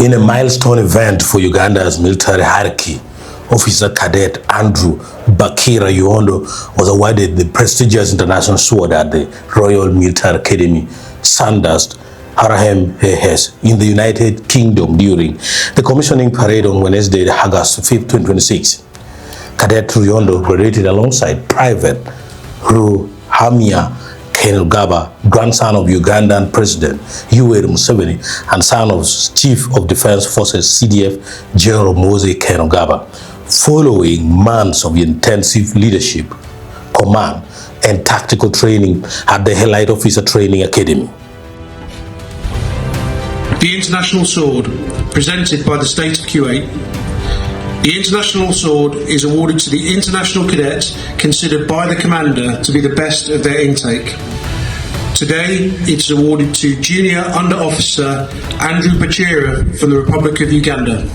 In a milestone event for Uganda's military hierarchy, Officer Cadet Andrew Bakira Yondo was awarded the prestigious International Sword at the Royal Military Academy, Sandhurst, Haraham Hehes, in the United Kingdom during the commissioning parade on Wednesday, August 5, 2026. Cadet Yondo graduated alongside Private Ruhamia Kainerugaba, grandson of Ugandan President Yoweri Museveni and son of Chief of Defense Forces CDF General Muhoozi Kainerugaba, following months of intensive leadership, command, and tactical training at the Elite Officer Training Academy. The International Sword, presented by the State of Kuwait. The International Sword is awarded to the international cadets considered by the Commander to be the best of their intake. Today, it is awarded to Junior Under Officer Andrew Bakira from the Republic of Uganda.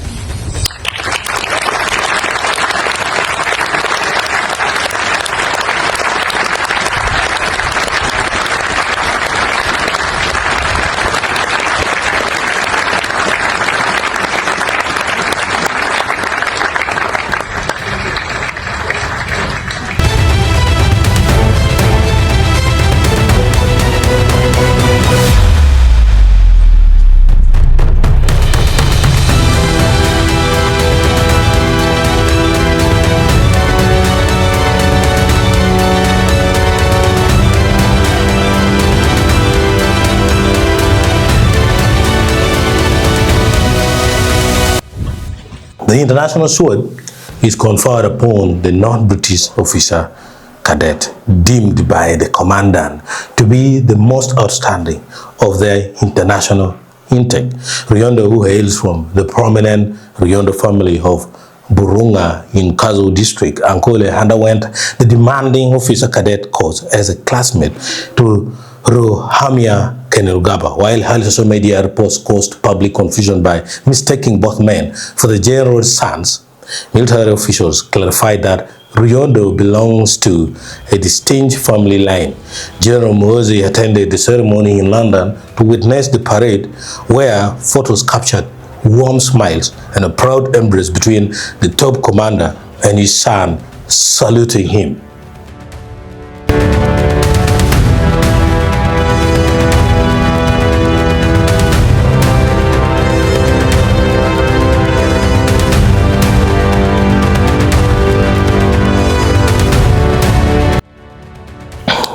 The International Sword is conferred upon the non-British officer cadet deemed by the commandant to be the most outstanding of their international intake. Ryondo, who hails from the prominent Ryondo family of Burunga in Kazo district, Ankole, underwent the demanding officer cadet course as a classmate to Ruhamia Kainerugaba, while highly social media reports caused public confusion by mistaking both men for the general's sons. Military officials clarified that Ryondo belongs to a distinct family line. General Muhoozi attended the ceremony in London to witness the parade, where photos captured warm smiles and a proud embrace between the top commander and his son saluting him.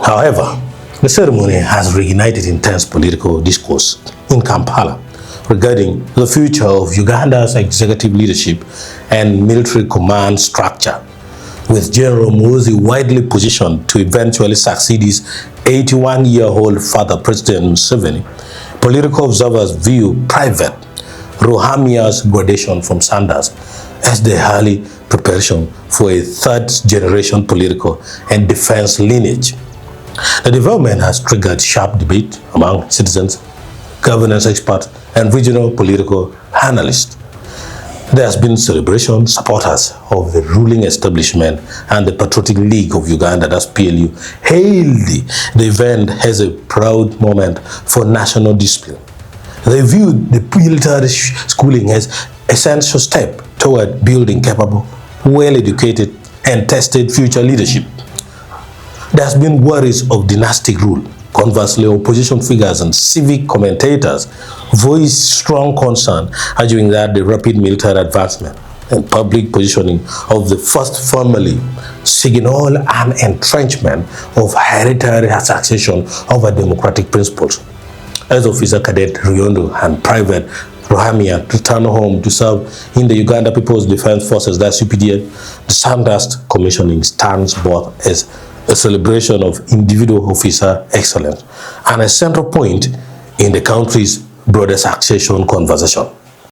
However, the ceremony has reignited intense political discourse in Kampala regarding the future of Uganda's executive leadership and military command structure, with General Muhoozi widely positioned to eventually succeed his 81-year-old father, President Museveni. Political observers view Private Ruhamia's graduation from Sandhurst as the early preparation for a third-generation political and defense lineage. The development has triggered sharp debate among citizens, governance experts, and regional political analysts. There has been celebration. Supporters of the ruling establishment and the Patriotic League of Uganda, that's PLU, hailed the event as a proud moment for national discipline. They viewed the military schooling as an essential step toward building capable, well-educated, and tested future leadership. There has been worries of dynastic rule. Conversely, opposition figures and civic commentators voiced strong concern, arguing that the rapid military advancement and public positioning of the first family signal an entrenchment of hereditary succession over democratic principles. As Officer Cadet Ryondo and Private Ruhamia return home to serve in the Uganda People's Defense Forces, that's UPDF, the Sandhurst commissioning stands both as a celebration of individual officer excellence and a central point in the country's broader succession conversation.